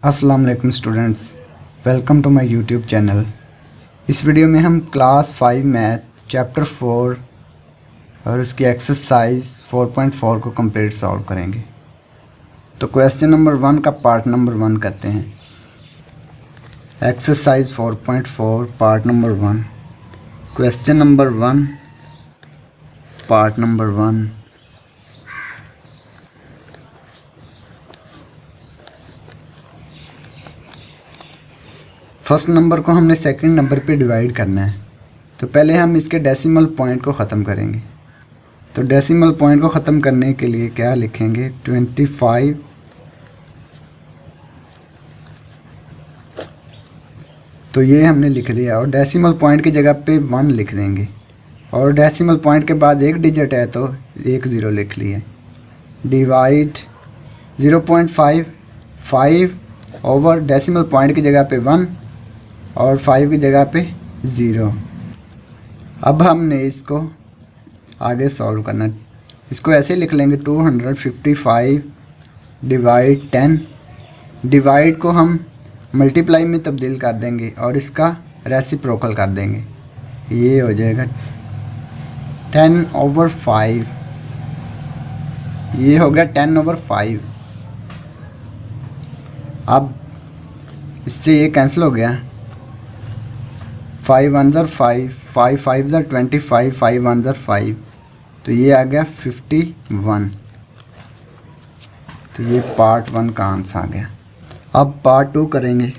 अस्सलाम वालेकुम students, welcome to my YouTube channel. इस वीडियो में हम क्लास 5 मैथ चैप्टर 4 और उसकी एक्सरसाइज 4.4 को कंप्लीट सॉल्व करेंगे। तो क्वेश्चन नंबर 1 का पार्ट नंबर 1 करते हैं। Exercise 4.4 part number 1, question number 1 part number 1। First number को हमने सेकंड नंबर पे डिवाइड करना है, तो पहले हम इसके डेसिमल पॉइंट को ख़त्म करेंगे। तो डेसिमल पॉइंट को ख़त्म करने के लिए क्या लिखेंगे, 25। तो ये हमने लिख दिया और डेसिमल पॉइंट की जगह पे 1 लिख देंगे और डेसिमल पॉइंट के बाद एक डिजिट है तो एक ज़ीरो लिख लिए। डिवाइड 0.5 5 ओवर डेसिमल पॉइंट की जगह पे 1 और 5 की जगह पे 0। अब हमने इसको आगे सॉल्व करना है। इसको ऐसे लिख लेंगे 255 डिवाइड 10। डिवाइड को हम मल्टीप्लाई में तब्दील कर देंगे और इसका रेसिप्रोकल कर देंगे। ये हो जाएगा 10/5। ये हो गया 10/5। अब इससे ये कैंसिल हो गया। 5 1 ज़र 5, 5 5 ज़र 25, 5 1 ज़र 5, तो ये आ गया 51। तो ये पार्ट 1 का आंसर आ गया। अब पार्ट 2 करेंगे।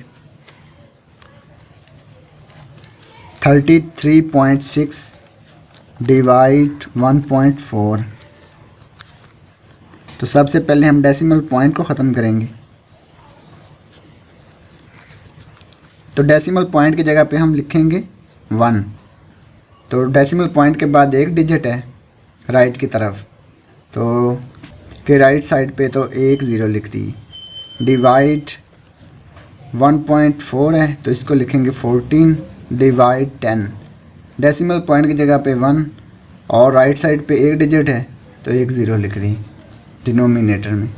33.6 डिवाइड 1.4। तो सबसे पहले हम डेसिमल पॉइंट को ख़त्म करेंगे। तो डेसिमल पॉइंट की जगह पे हम लिखेंगे 1। तो डेसिमल पॉइंट के बाद एक डिजिट है राइट की तरफ, तो के राइट साइड पे तो एक ज़ीरो लिख दी। डिवाइड 1.4 है तो इसको लिखेंगे 14 डिवाइड 10। डेसिमल पॉइंट की जगह पे 1 और राइट साइड पे एक डिजिट है तो एक ज़ीरो लिख दी डिनोमिनेटर में।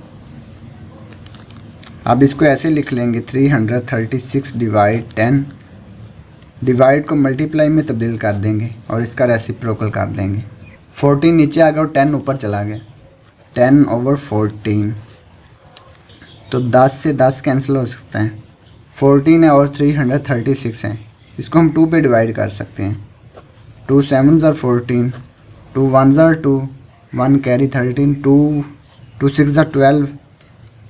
अब इसको ऐसे लिख लेंगे 336 डिवाइड 10। डिवाइड को मल्टीप्लाई में तब्दील कर देंगे और इसका रेसिप्रोकल कर देंगे। 14 नीचे आ गया और 10 ऊपर चला गया। 10/14। तो 10 से 10 कैंसिल हो सकता है। 14 है और 336 है, इसको हम 2 पे डिवाइड कर सकते हैं। 2 7 ज़र 14, 2 1 ज़र 2, 1 कैरी 13, 2 6 ज़र 12,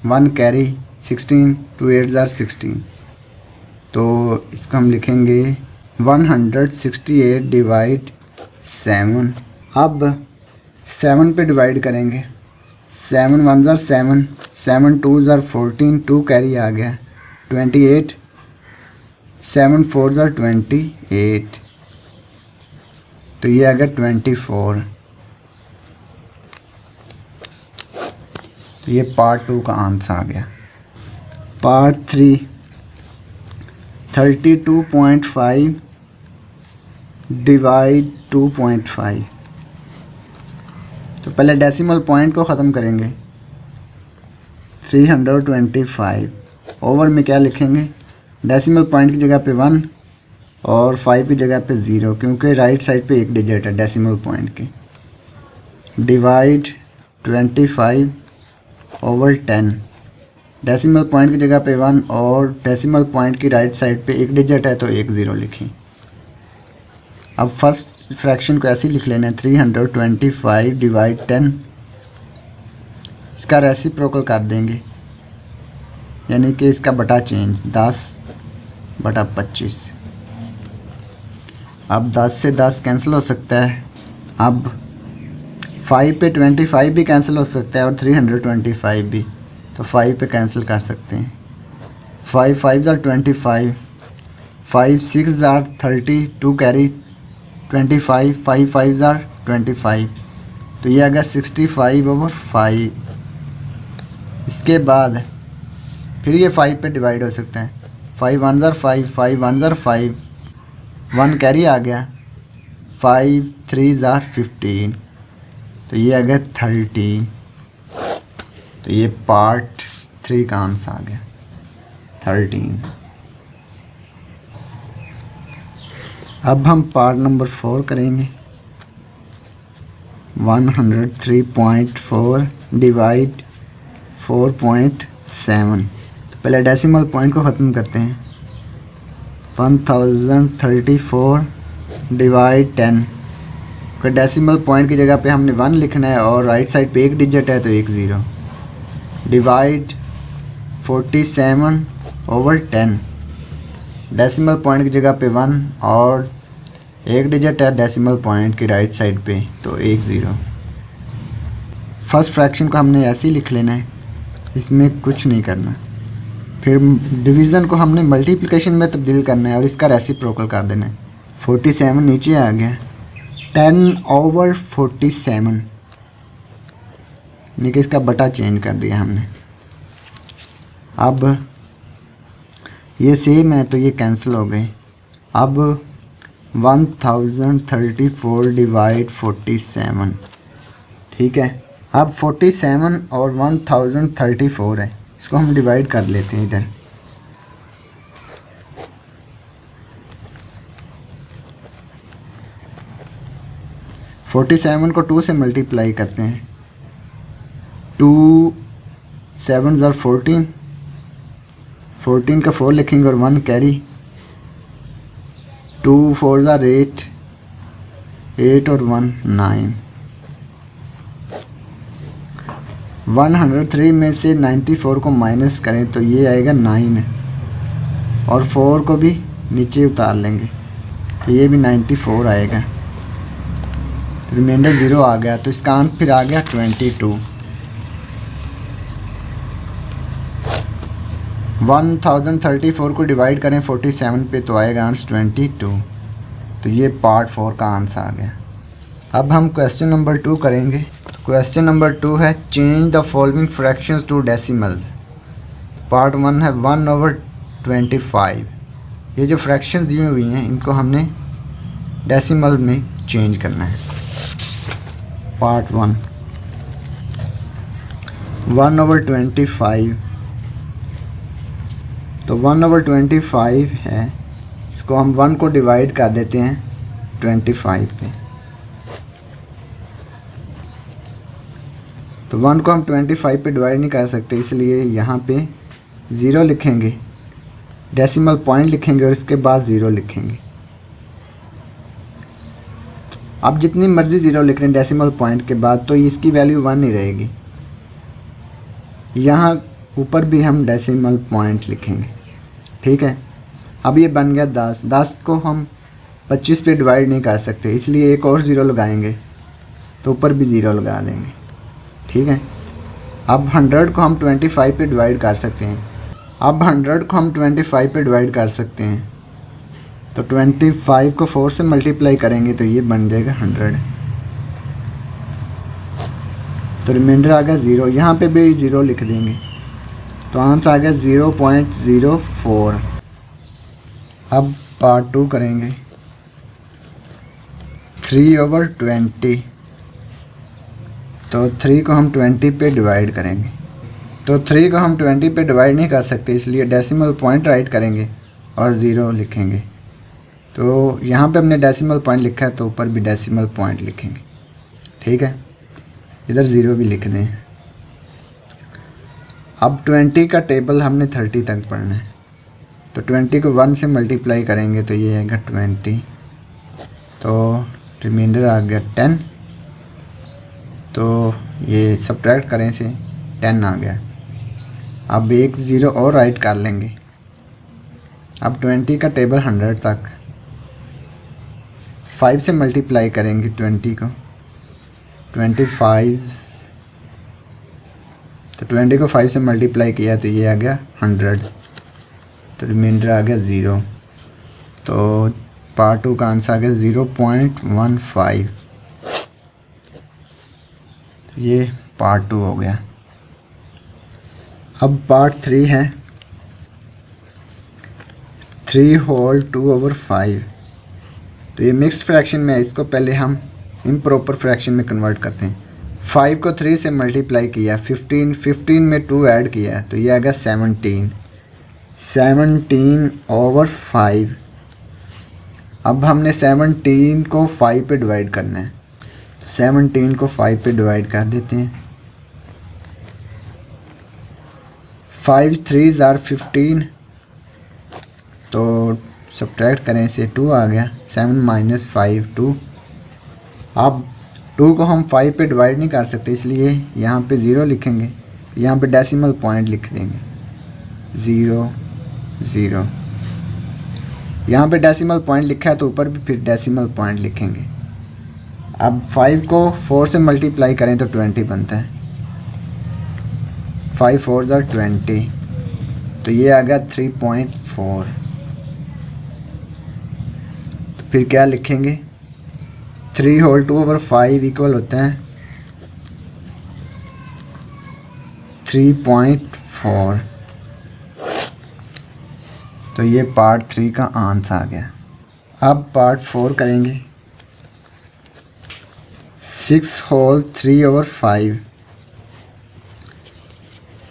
1 कैरी 16, 2 8 ज़र 16। तो इसको हम लिखेंगे 168 डिवाइड 7। अब 7 पे डिवाइड करेंगे। 7 1 ज़र 7, 7 2 ज़र 14, 2 कैरी आ गया 28, 7 4 ज़र 28, तो ये आ गया 24। तो ये पार्ट 2 का आंसर आ गया। Part 3 32.5 divide 2.5। तो पहले डेसिमल पॉइंट को ख़त्म करेंगे। 325 ओवर में क्या लिखेंगे, डेसिमल पॉइंट की जगह पे 1 और 5 की जगह पे 0, क्योंकि राइट साइड पे एक डिजिट है डेसिमल पॉइंट के। Divide 25 over 10। डेसिमल पॉइंट की जगह पे 1 और डेसिमल पॉइंट की राइट साइड पे एक डिजिट है तो एक ज़ीरो लिखें। अब फर्स्ट फ्रैक्शन को ऐसे ही लिख लेना है 325 डिवाइड 10। इसका रेसिप्रोकल कर देंगे, यानी कि इसका बटा चेंज 10/25। अब 10 से 10 कैंसिल हो सकता है। अब 5 पे 25 भी कैंसिल हो सकता है और 325 भी, तो 5 पे कैंसिल कर सकते हैं। 5 5 ज़र 25, 5 6 ज़र 30, 2 कैरी 25, 5 5 ज़र 25, तो ये आ गया 65/5। इसके बाद फिर ये 5 पे डिवाइड हो सकता है। 5 1 ज़र 5, 5 1 ज़र 5, 1 कैरी आ गया 5 3 ज़र 15, तो ये आ गया 30। तो ये पार्ट 3 का आंसर आ गया। 13। अब हम पार्ट नंबर 4 करेंगे। 103.4 डिवाइड 4.7। तो पहले डेसिमल पॉइंट को ख़त्म करते हैं। 1034 डिवाइड 10। फिर डेसिमल पॉइंट की जगह पे हमने 1 लिखना है और राइट साइड पे एक डिजिट है तो एक ज़ीरो। डिवाइड 47/10। डेसिमल पॉइंट की जगह पे 1 और एक डिजिट है डेसिमल पॉइंट की राइट साइड पे तो एक ज़ीरो। फर्स्ट फ्रैक्शन को हमने ऐसे ही लिख लेना है, इसमें कुछ नहीं करना। फिर डिवीज़न को हमने मल्टीप्लिकेशन में तब्दील करना है और इसका रेसिप्रोकल कर देना है। 47 नीचे आ गया, 10/47 यानी कि इसका बटा चेंज कर दिया हमने। अब ये सेम है तो ये कैंसिल हो गए। अब 1034 डिवाइड 47, ठीक है। अब 47 और 1034 है, इसको हम डिवाइड कर लेते हैं इधर। फोर्टी 47 को 2 से मल्टीप्लाई करते हैं। 2 7 ज़र 14, 14 का 4 लिखेंगे और 1 कैरी। 2 4 ज़र 8, 8 और 1 9। 103 में से 94 को माइनस करें तो ये आएगा 9 और 4 को भी नीचे उतार लेंगे तो ये भी 94 आएगा। रिमाइंडर 0 आ गया तो इसका आंसर फिर आ गया 22। 1034 को डिवाइड करें 47 पे तो आएगा आंसर 22। तो ये पार्ट 4 का आंसर आ गया। अब हम क्वेश्चन नंबर 2 करेंगे। तो क्वेश्चन नंबर 2 है change the following fractions to decimals. Part 1 है 1/25। ये जो फ्रैक्शन दी हुई हैं इनको हमने डेसिमल में चेंज करना है। पार्ट 1 1/25। तो 1/25 है, इसको हम 1 को डिवाइड कर देते हैं 25 पे। तो 1 को हम 25 पे डिवाइड नहीं कर सकते, इसलिए यहाँ पे 0 लिखेंगे, डेसिमल पॉइंट लिखेंगे और इसके बाद 0 लिखेंगे। अब जितनी मर्ज़ी 0 लिख लें डेसिमल पॉइंट के बाद तो इसकी वैल्यू 1 ही रहेगी। यहाँ ऊपर भी हम डेसिमल पॉइंट लिखेंगे, ठीक है। अब ये बन गया 10। 10 को हम 25 पे डिवाइड नहीं कर सकते, इसलिए एक और 0 लगाएंगे तो ऊपर भी 0 लगा देंगे, ठीक है। अब 100 को हम 25 पे डिवाइड कर सकते हैं। अब 100 को हम 25 पे डिवाइड कर सकते हैं तो 25 को 4 से मल्टीप्लाई करेंगे तो ये बन जाएगा 100। तो रिमाइंडर आ गया 0, यहाँ पे भी 0 लिख देंगे तो आंसर आ गया 0.04। अब पार्ट 2 करेंगे 3/20। तो 3 को हम 20 पे डिवाइड करेंगे। तो 3 को हम 20 पे डिवाइड नहीं कर सकते, इसलिए डेसिमल पॉइंट राइट करेंगे और 0 लिखेंगे। तो यहाँ पे हमने डेसिमल पॉइंट लिखा है तो ऊपर भी डेसिमल पॉइंट लिखेंगे, ठीक है। इधर 0 भी लिख दें। अब 20 का टेबल हमने 30 तक पढ़ना है। तो 20 को 1 से मल्टीप्लाई करेंगे तो ये आएगा 20। तो रिमाइंडर आ गया 10। तो ये सब्ट्रैक्ट करें से 10 आ गया। अब एक 0 और राइट कर लेंगे। अब 20 का टेबल 100 तक 5 से मल्टीप्लाई करेंगे 20 को। 25 तो 20 को 5 से मल्टीप्लाई किया तो ये आ गया 100। तो रिमाइंडर आ गया 0। तो पार्ट 2 का आंसर आ गया 0.15। तो ये पार्ट 2 हो गया। अब पार्ट 3 है 3/2/5। तो ये मिक्स्ड फ्रैक्शन में है, इसको पहले हम इम्प्रॉपर फ्रैक्शन में कन्वर्ट करते हैं। 5 को 3 से मल्टीप्लाई किया, 15 में 2 ऐड किया तो ये आ गया 17। 17/5। अब हमने 17 को 5 पे डिवाइड करना है, तो 17 को 5 पे डिवाइड कर देते हैं। 5 3 ज़ार 15, तो सब्ट्रैक्ट करें से 2 आ गया। 7 - 5 2। अब 2 को हम 5 पे डिवाइड नहीं कर सकते, इसलिए यहाँ पे 0 लिखेंगे, यहाँ पे डेसिमल पॉइंट लिख देंगे 0 0। यहाँ पे डेसिमल पॉइंट लिखा है तो ऊपर भी फिर डेसिमल पॉइंट लिखेंगे। अब 5 को 4 से मल्टीप्लाई करें तो 20 बनता है। 5 4 ज़ार 20, तो ये आ गया 3.4। तो फिर क्या लिखेंगे, 3 होल 2/5 इक्वल होता है 3.4। तो ये पार्ट 3 का आंसर आ गया। अब पार्ट 4 करेंगे। 6 होल 3/5,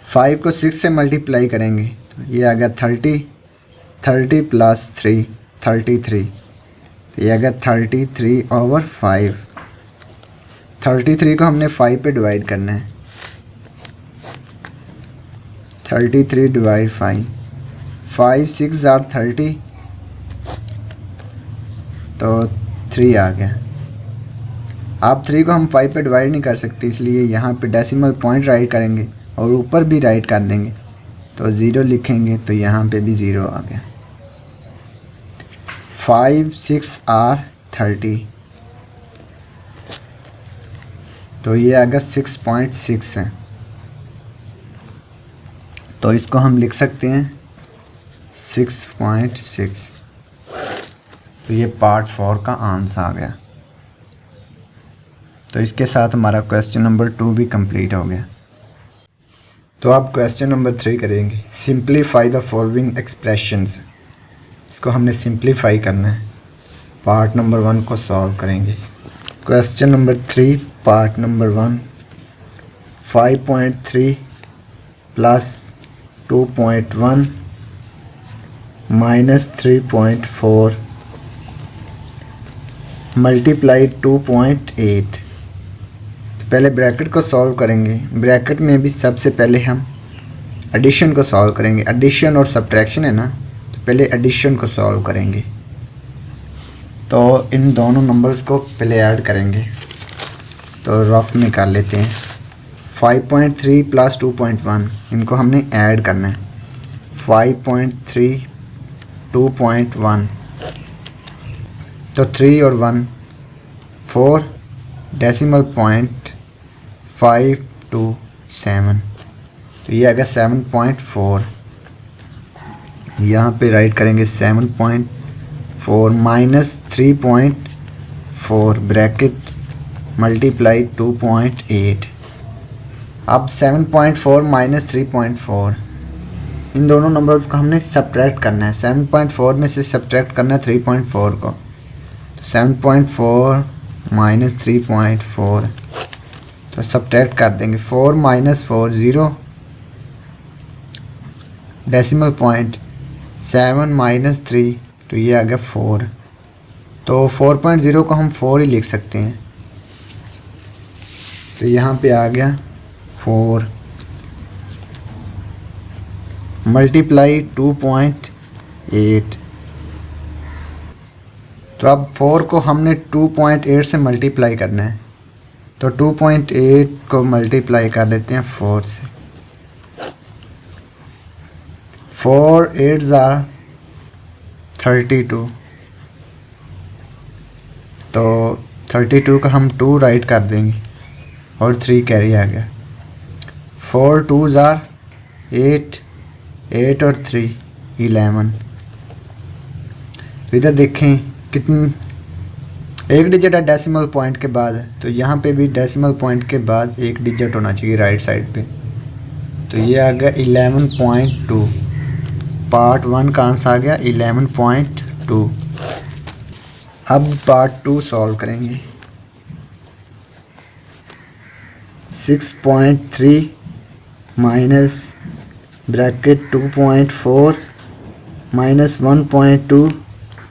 5 को 6 से मल्टीप्लाई करेंगे तो ये आ गया 30, 30 + 3 33, तो ये आ गया 33/5। 33 को हमने 5 पे डिवाइड करना है, 33 / 5। 5 6 ज़ार 30, तो 3 आ गया। अब 3 को हम 5 पे डिवाइड नहीं कर सकते, इसलिए यहाँ पे डेसिमल पॉइंट राइट करेंगे और ऊपर भी राइट कर देंगे, तो 0 लिखेंगे, तो यहाँ पे भी 0 आ गया। 5 6 आर 30, तो ये आ गया 6.6 है, तो इसको हम लिख सकते हैं 6.6। तो ये पार्ट 4 का आंसर आ गया। तो इसके साथ हमारा क्वेश्चन नंबर 2 भी कंप्लीट हो गया। तो अब क्वेश्चन नंबर 3 करेंगे। Simplify the following expressions. इसको हमने सिंप्लीफाई करना है। पार्ट नंबर 1 को सॉल्व करेंगे। Question number 3 part number 1, 5.3 + 2.1 - 3.4 multiply 2.8। तो पहले ब्रैकेट को सॉल्व करेंगे। ब्रैकेट में भी सबसे पहले हम एडिशन को सॉल्व करेंगे। एडिशन और सब्ट्रैक्शन है ना, तो पहले एडिशन को सॉल्व करेंगे। तो इन दोनों नंबर्स को पहले ऐड करेंगे, तो रफ में कर लेते हैं। 5.3 + 2.1 इनको हमने ऐड करना है। 5.3 2.1, तो 3 और 1 4, डेसिमल पॉइंट 5 2 7, तो ये आ गया 7.4। यहाँ पे राइट करेंगे 7.4 - 3.4 ब्रैकेट मल्टीप्लाई 2.8। अब 7.4 - 3.4 इन दोनों नंबर्स को हमने सब्ट्रैक्ट करना है। 7.4 में से सब्ट्रैक्ट करना है 3.4 को, तो 7.4 - 3.4, तो सब्ट्रैक्ट कर देंगे। 4 - 4 0, डेसिमल पॉइंट 7 - 3, तो ये आ गया 4। तो 4.0 को हम 4 ही लिख सकते हैं, तो यहाँ पे आ गया 4 मल्टीप्लाई 2.8। तो अब 4 को हमने 2.8 से मल्टीप्लाई करना है, तो 2.8 को मल्टीप्लाई कर देते हैं 4 से। 4 8 ज़ार 32, तो 32 का हम 2 राइट कर देंगे और 3 कैरी आ गया। 4 2 ज़ार 8, 8 और 3 11। इधर देखें कितनी एक डिजिट है डेसिमल पॉइंट के बाद, तो यहाँ पे भी डेसिमल पॉइंट के बाद एक डिजिट होना चाहिए राइट साइड पे, तो ये आ गया 11.2। पार्ट 1 का आंसर आ गया 11.2। अब पार्ट 2 सॉल्व करेंगे। 6.3 minus bracket 2.4 minus 1.2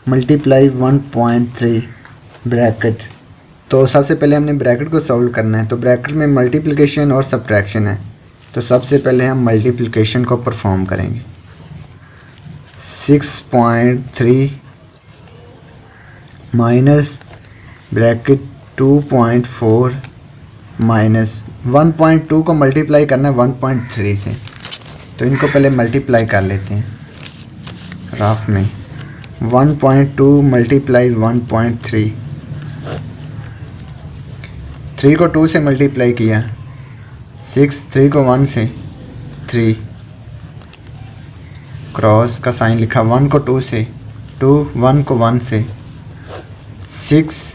multiply 1.3 bracket. तो सबसे पहले हमने ब्रैकेट को सॉल्व करना है। तो ब्रैकेट में मल्टीप्लिकेशन और सब्ट्रैक्शन है। तो सबसे पहले हम मल्टीप्लिकेशन को परफॉर्म करेंगे। 6.3 माइनस ब्रैकेट 2.4 माइनस 1.2 को मल्टीप्लाई करना है 1.3 से। तो इनको पहले मल्टीप्लाई कर लेते हैं राफ में। 1.2 मल्टीप्लाई 1.3, 3 को 2 से मल्टीप्लाई किया, 6, 3 को 1 से, 3 क्रॉस का साइन लिखा, 1 को 2 से, 2, 1 को 1 से, 6,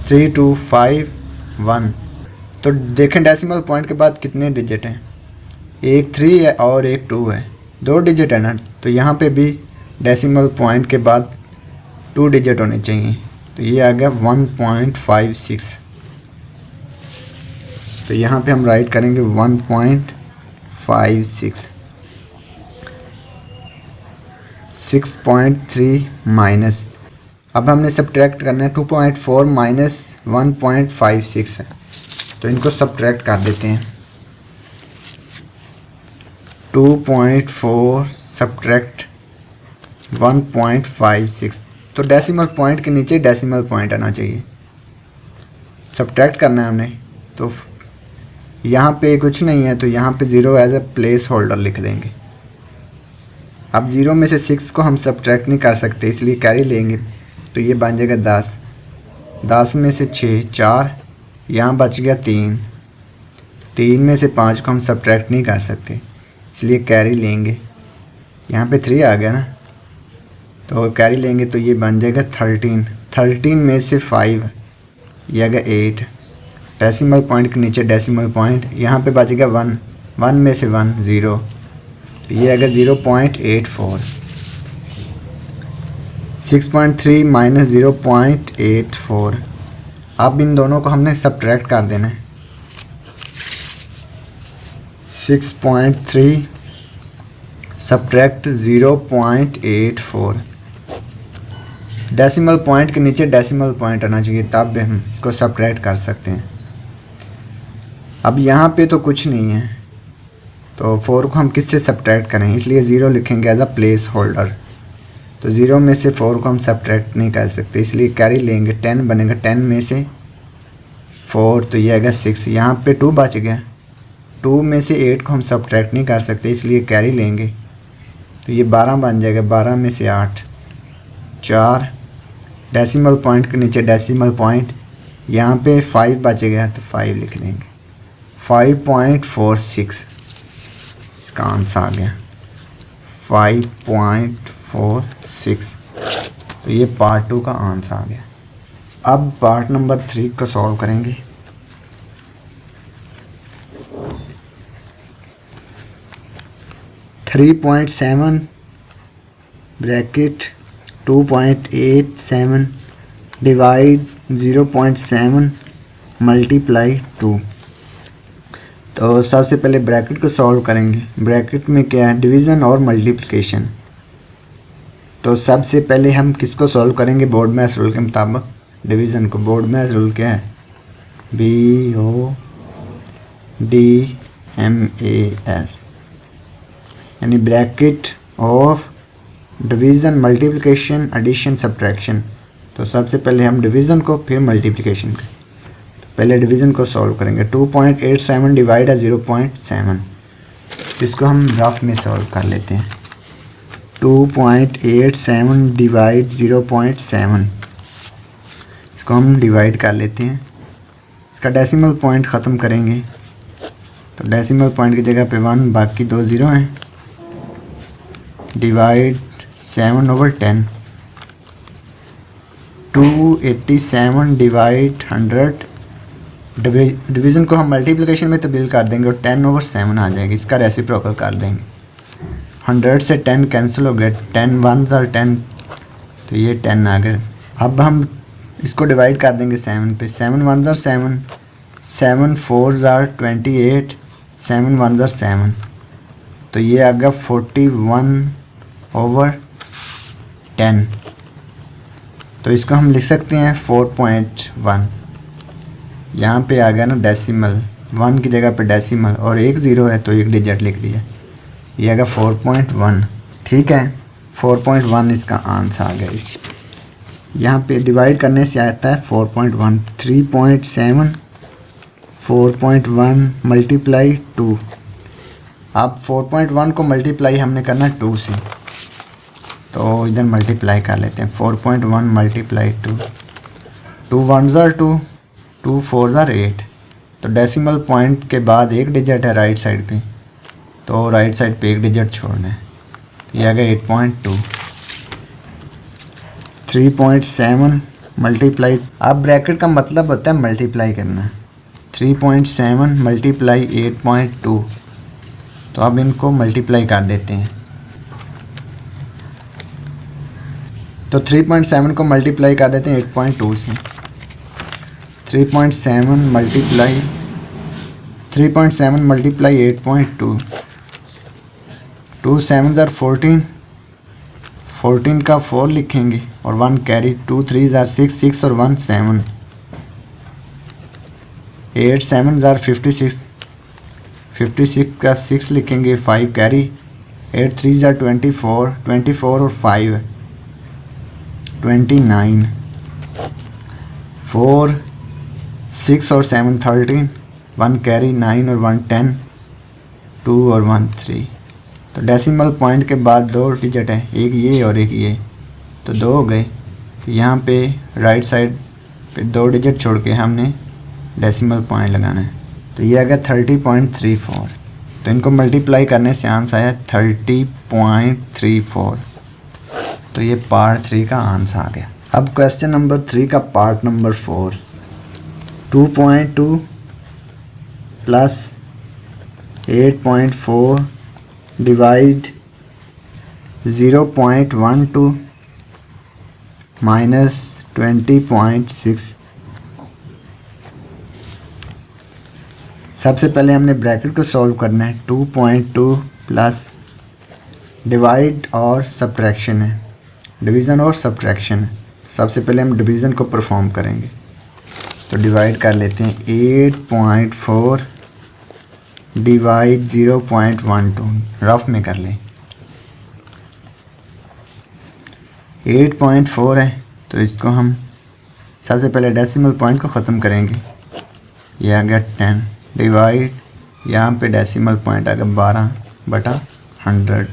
3, 2, 5, 1। तो देखें डेसिमल पॉइंट के बाद कितने डिजिट हैं, एक 3 है और एक 2 है, 2 डिजिट है ना। तो यहाँ पे भी डेसिमल पॉइंट के बाद 2 डिजिट होने चाहिए। तो ये आ गया 1.56। तो यहाँ पे हम राइट करेंगे 1.56। 6.3 माइनस, अब हमने सब्ट्रैक्ट करना है 2.4 माइनस 1.56 है। तो इनको सब्ट्रैक्ट कर देते हैं। 2.4 सब्ट्रैक्ट 1.56। तो डेसिमल पॉइंट के नीचे डेसिमल पॉइंट आना चाहिए। सब्ट्रैक्ट करना है हमने। तो यहाँ पे कुछ नहीं है तो यहाँ पे 0 एज ए प्लेस होल्डर लिख देंगे। अब 0 में से 6 को हम सब्ट्रैक्ट नहीं कर सकते, इसलिए कैरी लेंगे। तो ये बन जाएगा 10, 10 में से 6, 4, यहाँ बच गया 3, 3 में से 5 को हम सब्ट्रैक्ट नहीं कर सकते, इसलिए कैरी लेंगे। यहाँ पे 3 आ गया ना, तो कैरी लेंगे तो ये बन जाएगा 13, 13 में से 5, ये आ गया 8। डेसिमल पॉइंट के नीचे डेसिमल पॉइंट, यहाँ पे बच गया 1, 1 में से 1, 0, तो ये आ गया 0.84। 6.3 माइनस 0.84। अब इन दोनों को हमने सब्ट्रैक्ट कर देना है। 6.3 सब्ट्रैक्ट 0.84। डेसिमल पॉइंट के नीचे डेसिमल पॉइंट आना चाहिए, तब हम इसको सब्ट्रैक्ट कर सकते हैं। अब यहाँ पे तो कुछ नहीं है, तो 4 को हम किससे सब्ट्रैक्ट करें, इसलिए 0 लिखेंगे एज अ प्लेस होल्डर। तो 0 में से 4 को हम सब्ट्रैक्ट नहीं कर सकते, इसलिए कैरी लेंगे। 10 बनेगा, 10 में से 4, तो ये आएगा 6। यहाँ पे 2 बच गया, 2 में से 8 को हम सब्ट्रैक्ट नहीं कर सकते, इसलिए कैरी लेंगे। तो ये 12 बन जाएगा, 12 में से 8, 4, डेसिमल पॉइंट के नीचे डेसिमल पॉइंट, यहाँ पे 5 बच गया तो 5 लिख लेंगे। 5.46 इसका आंसर आ गया, 5.46। तो ये पार्ट 2 का आंसर आ गया। अब पार्ट नंबर 3 को सॉल्व करेंगे। .7 ब्रैकेट 2.87 डिवाइड 0.7 मल्टीप्लाई 2। तो सबसे पहले ब्रैकेट को सॉल्व करेंगे। ब्रैकेट में क्या है, डिवीज़न और मल्टीप्लिकेशन। तो सबसे पहले हम किसको सॉल्व करेंगे, बोर्ड मैथ्स रूल के मुताबिक डिवीज़न को। बोर्ड मैथ्स रूल क्या है, BODMAS, यानी bracket of division, multiplication, addition, subtraction. तो सबसे पहले हम डिवीज़न को, फिर मल्टीप्लिकेशन को। पहले डिवीज़न को सॉल्व करेंगे। 2.87 डिवाइड है 0.7, इसको हम रफ में सॉल्व कर लेते हैं। 2.87 डिवाइड 0.7, इसको हम डिवाइड कर लेते हैं। इसका डेसिमल पॉइंट ख़त्म करेंगे तो डेसिमल पॉइंट की जगह पे 1, बाकी 2 0 हैं। Divide 7/10, 287 divide 100। डिवीज़न को हम मल्टीप्लिकेशन में तब्दील कर देंगे और 10/7 आ जाएगी, इसका रेसिप्रोकल कर देंगे। 100 से 10 कैंसिल हो गया, 10 1s और 10, तो ये 10 आ गए। अब हम इसको डिवाइड कर देंगे 7 पे। 7 1s और 7, 7 4s और 28, 7 1s और 7, तो ये आ गया 41/10। 10। तो इसको हम लिख सकते हैं 4.1। यहाँ पे आ गया ना डेसिमल, 1 की जगह पे डेसिमल और एक ज़ीरो है तो एक डिजिट लिख दिया, ये आ गया 4.1। ठीक है, 4.1 इसका आंसर आ गया। इस यहाँ पे डिवाइड करने से आता है 4.1, 3.7, 4.1 मल्टीप्लाई 2। अब 4.1 को मल्टीप्लाई हमने करना 2 से, तो इधर मल्टीप्लाई कर लेते हैं। 4.1 मल्टीप्लाई 2, 2 1 ज़ार 2, 2 4 ज़ार 8। तो डेसिमल पॉइंट के बाद एक डिजिट है राइट साइड पे, तो राइट साइड पे एक डिजिट छोड़ना है। ये आ गया 8.2। 3.7 मल्टीप्लाई, अब ब्रैकेट का मतलब होता है मल्टीप्लाई करना। 3.7 मल्टीप्लाई 8.2, तो अब इनको मल्टीप्लाई कर देते हैं। तो 3.7 को मल्टीप्लाई कर देते हैं 8.2 से। 3.7 मल्टीप्लाई 8.2, 2 7 ज़ार 14, 14 का 4 लिखेंगे और 1 कैरी, 2 3 ज़ार 6, 6 और 1 7, 8 7 ज़ार 56, 56 का 6 लिखेंगे, 5 कैरी, 8 3 ज़ार 24, 24 और 5 29, 4 6 और 7 13, 1 कैरी, 9 और 1 10, 2 और 1 3। तो डेसिमल पॉइंट के बाद दो डिजिट है, एक ये और एक ये, तो 2 हो गए। तो यहाँ पे राइट साइड पे 2 डिजिट छोड़ के हमने डेसिमल पॉइंट लगाना है। तो ये आ गया 30.34। तो इनको मल्टीप्लाई करने से आंसर आया 30.34। तो ये पार्ट 3 का आंसर आ गया। अब क्वेश्चन नंबर 3 का part number 4, 2.2 plus 8.4 divide 0.12 minus 20.6। सबसे पहले हमने ब्रैकेट को सॉल्व करना है। 2.2 प्लस डिवाइड और सब्ट्रैक्शन है, डिवीज़न और सब्ट्रैक्शन है। सबसे पहले हम डिवीज़न को परफॉर्म करेंगे, तो डिवाइड कर लेते हैं। 8.4 डिवाइड 0.12, रफ में कर लें। 8.4 है तो इसको हम सबसे पहले डेसिमल पॉइंट को ख़त्म करेंगे। ये आ गया 10 डिवाइड, यहाँ पे डेसिमल पॉइंट आ गया 12/100,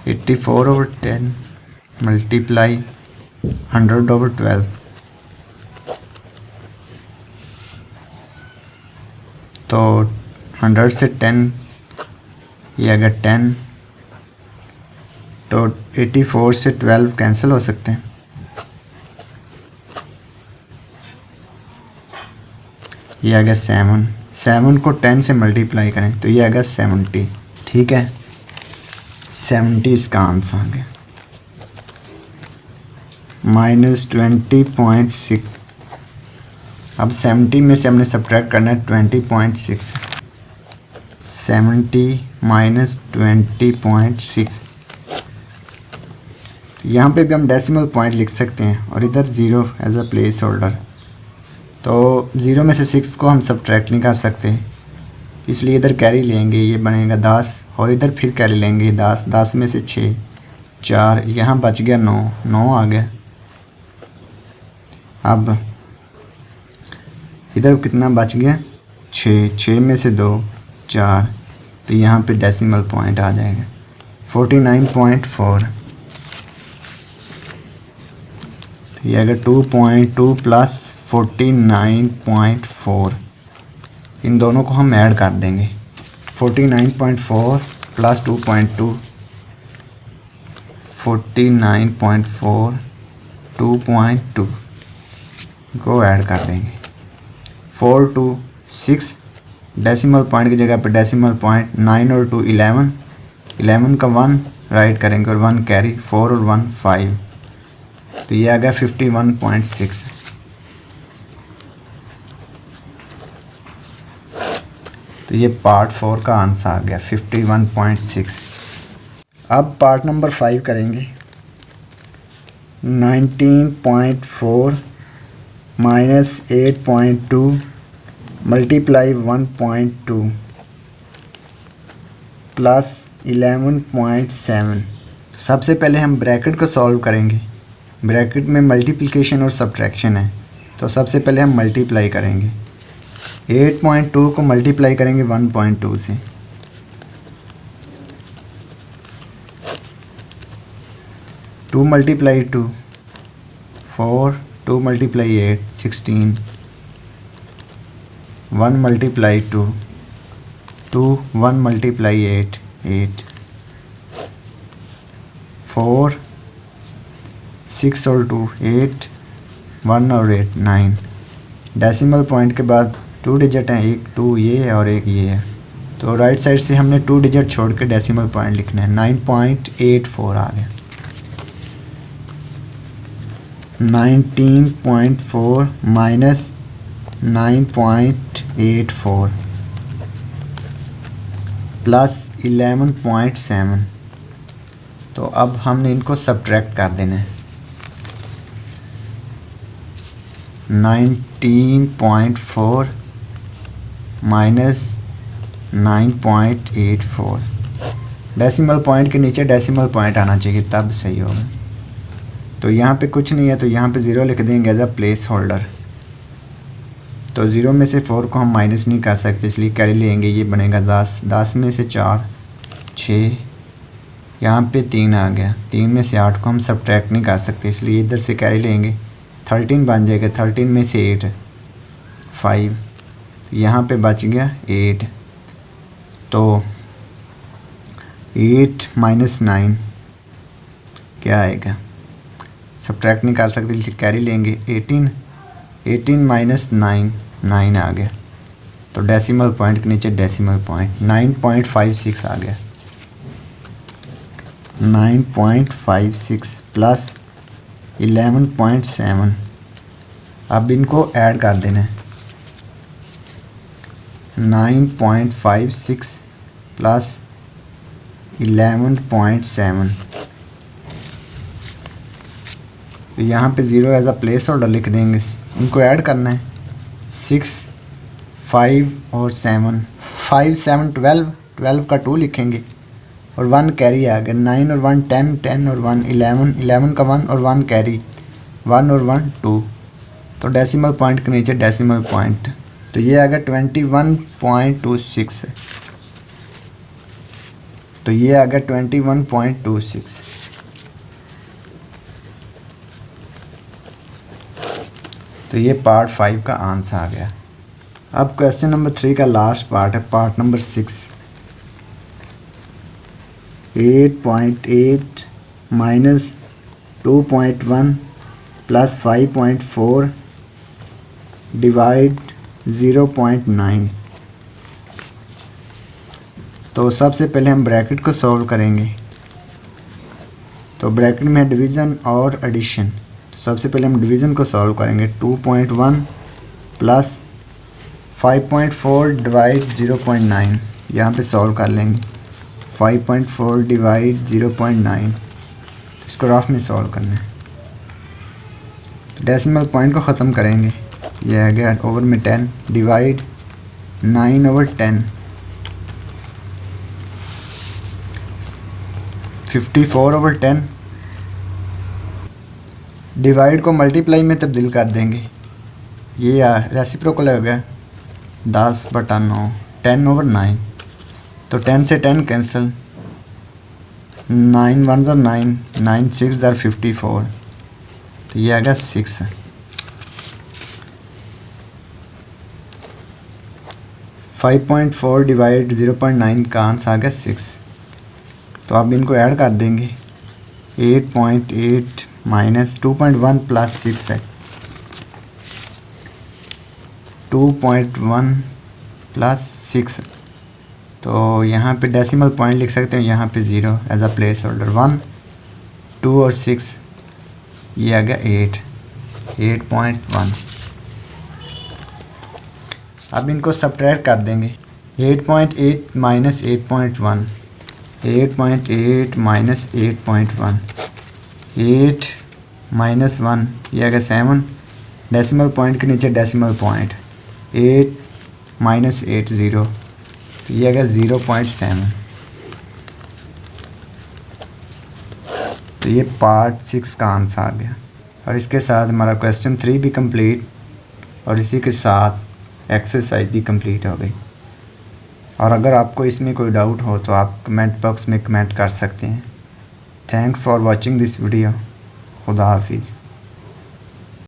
84/10 मल्टीप्लाई 100/12। तो 100 से 10 ये आ गया 10, तो 84 से 12 कैंसिल हो सकते हैं। ये आ गया 7, 7 को 10 से मल्टीप्लाई करें तो ये आ गया 70। ठीक है, 70 इसका आंसर आ गया। माइनस 20.6। अब 70 में से हमने सब्ट्रैक्ट करना है 20.6। 70 माइनस 20.6। यहाँ पे भी हम डेसिमल पॉइंट लिख सकते हैं और इधर 0 एज अ प्लेस होल्डर। तो 0 में से 6 को हम सब्ट्रैक्ट नहीं कर सकते, इसलिए इधर कैरी लेंगे, ये बनेगा 10 और इधर फिर कैरी लेंगे 10, 10 में से 6 4, यहाँ बच गया 9, 9 आ गया। अब इधर कितना बच गया 6, 6 में से 2 4, तो यहाँ पे डेसिमल पॉइंट आ जाएगा 49.4। तो ये अगर 2.2 प्लस 49.4, इन दोनों को हम ऐड कर देंगे। 49.4 प्लस 2.2, 49.4 2.2 को ऐड कर देंगे। 4 2 6, डेसिमल पॉइंट की जगह पे डेसिमल पॉइंट, 9 और 2 11, 11 का 1 राइट करेंगे और 1 कैरी, 4 और 1 5, तो ये आ गया 51.6। तो ये पार्ट 4 का आंसर आ गया 51.6। अब पार्ट नंबर 5 करेंगे। 19.4 माइनस 8.2 मल्टीप्लाई 1.2 प्लस 11.7। सबसे पहले हम ब्रैकेट को सॉल्व करेंगे। ब्रैकेट में मल्टीप्लिकेशन और सब्ट्रैक्शन है, तो सबसे पहले हम मल्टीप्लाई करेंगे। 8.2 को मल्टीप्लाई करेंगे 1.2 से, to multiply 2 4, 2 multiply 8 16, 1 multiply 2 2, 1 multiply 8 8, 4 6 और 2 8, 1 और 8 9। डेसिमल पॉइंट के बाद 2 डिजिट हैं, एक 2 ये है और एक ये है, तो राइट साइड से हमने 2 डिजिट छोड़ के डेसिमल पॉइंट लिखना है। 9.84 आ गया। 19.4 माइनस 9.84 प्लस 11.7। तो अब हमने इनको सब्ट्रैक्ट कर देना है। 19.4 माइनस 9.84। डेसिमल पॉइंट के नीचे डेसिमल पॉइंट आना चाहिए, तब सही होगा। तो यहाँ पे कुछ नहीं है, तो यहाँ पे 0 लिख देंगे एज अ प्लेस होल्डर। तो 0 में से 4 को हम माइनस नहीं कर सकते, इसलिए कैरी लेंगे। ये बनेगा 10, 10 में से 4 6, यहाँ पे 3 आ गया। 3 में से 8 को हम सब्ट्रैक्ट नहीं कर सकते, इसलिए इधर से कैरी लेंगे। 13 बन जाएगा। 13 में से 8 5, यहाँ पे बच गया 8। तो 8 माइनस 9 क्या आएगा, सब्ट्रैक्ट नहीं कर सकते, इसलिए कैरी लेंगे। 18 माइनस 9 9 आ गया। तो डेसिमल पॉइंट के नीचे डेसिमल पॉइंट 9.56 आ गया। 9.56 प्लस 11.7। अब इनको ऐड कर देना है। 9.56 प्लस 11.7। तो यहाँ पे 0 एज अ प्लेस होल्डर लिख देंगे। इनको ऐड करना है। 6 5 और 7, 5 7 12, 12 का 2 लिखेंगे और 1 कैरी आ गया। 9 और 1 10, 10 और 1 11, 11 का 1 और 1 कैरी, 1 और 1 2। तो डेसिमल पॉइंट के नीचे डेसिमल पॉइंट, तो ये आ गया 21.26। तो ये आ गया 21.26। तो ये पार्ट 5 का आंसर आ गया। अब क्वेश्चन नंबर 3 का लास्ट पार्ट है, part number 6। 8.8 minus 2.1 plus 5.4 divide 0.9। तो सबसे पहले हम ब्रैकेट को सॉल्व करेंगे। तो ब्रैकेट में डिवीज़न और एडिशन, तो सबसे पहले हम डिवीज़न को सॉल्व करेंगे। 2.1 प्लस 5.4 डिवाइड 0.9, यहाँ पे सॉल्व कर लेंगे। 5.4 डिवाइड 0.9, इसको रफ में सॉल्व करना है। तो डेसिमल पॉइंट को ख़त्म करेंगे। ये आ गया ओवर में 10 डिवाइड 9/10, 54/10। डिवाइड को मल्टीप्लाई में तब्दील कर देंगे। ये रेसिप्रोकल हो गया 10/9, 10/9। तो 10 से 10 कैंसिल, 9 1 9, 9 6 54। तो ये आ गया 6। 5.4 डिवाइड 0.9 का आंसर आ गया 6। तो अब इनको ऐड कर देंगे। 8.8 माइनस 2.1 प्लस 6 है, 2.1 प्लस 6। तो यहाँ पे डेसिमल पॉइंट लिख सकते हैं, यहाँ पे 0 एज अ प्लेस होल्डर। 1 2 और 6, ये आ गया 8.1। अब इनको सब्ट्रैक्ट कर देंगे। 8.8 माइनस 8.1, 8.8 माइनस 8.1, 8 माइनस 1 ये आ गया 7, डेसिमल पॉइंट के नीचे डेसिमल पॉइंट 8 माइनस 8 0, तो ये आ गया 0.7। तो ये पार्ट 6 का आंसर आ गया। और इसके साथ हमारा क्वेश्चन 3 भी कंप्लीट और इसी के साथ एक्सरसाइज भी कंप्लीट हो गई। और अगर आपको इसमें कोई डाउट हो तो आप कमेंट बॉक्स में कमेंट कर सकते हैं। Thanks for watching this video. खुदा हाफिज़।